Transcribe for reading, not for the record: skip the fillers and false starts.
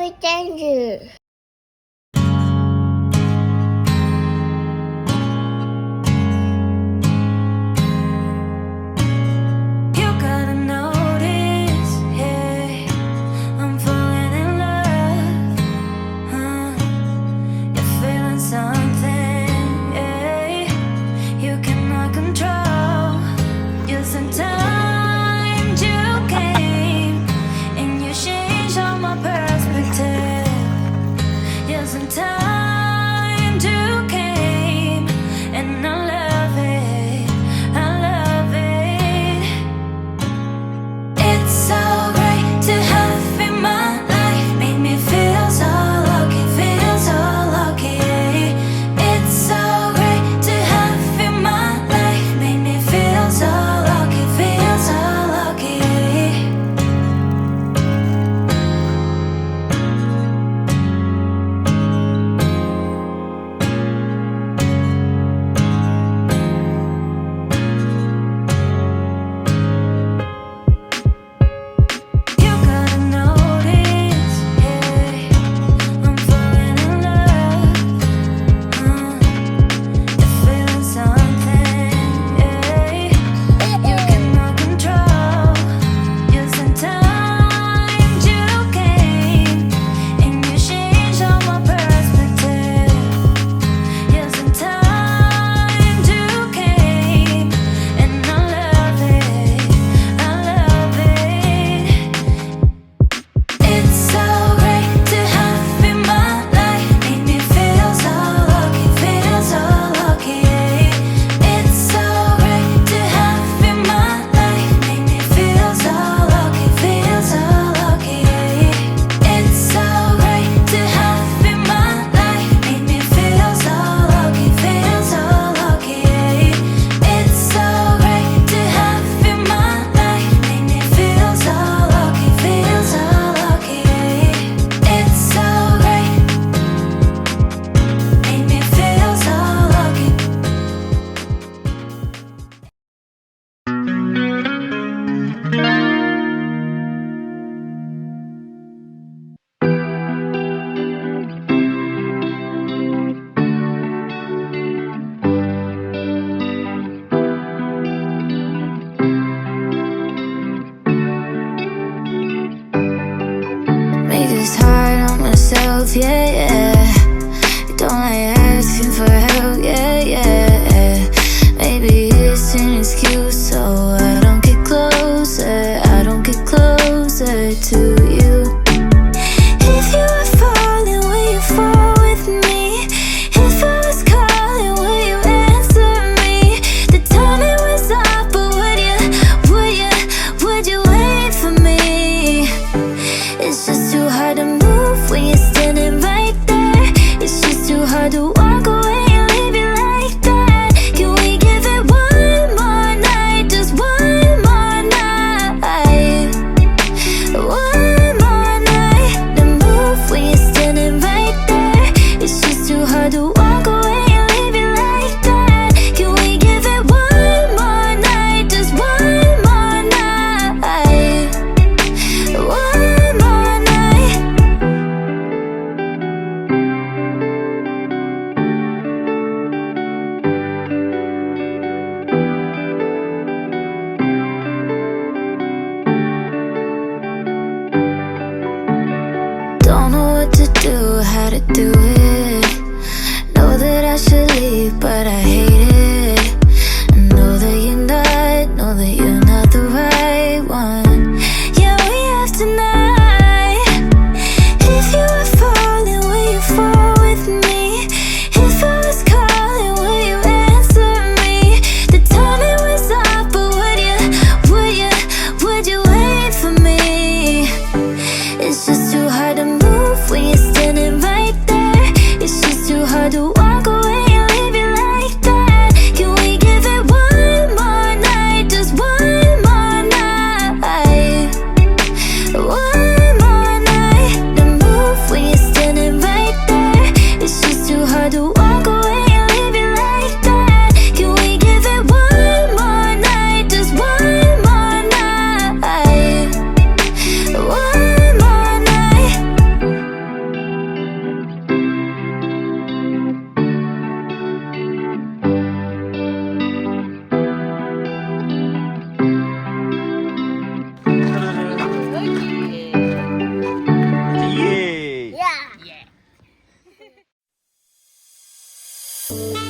いチャンネル。Yeah, yeah. Don't like asking for help. Yeah, yeah. Maybe it's an excuse, so I don't get closer. I don't get closer to you. If you were falling, will you fall with me? If I was calling, will you answer me? The timing was off, but would you wait for me? It's just too hard to move when you're standing right there. It's just too hard to walk away and leave you like that. Can we give it one more night? Just one more night. One more night to move when you're standing right there. It's just too hard to walk away and leave you like that. Can we give it one more night? Just one more night. One more night. Don't know what to do, how to do it. Know that I should leave, but I hate it. I know that you're not the right one. Yeah, we have tonight. If you were falling, will you fall with me? If I was calling, will you answer me? The timing was off, but would you wait for me? It's just too hard to move when you're standing right there. It's just too hard to walk away. you.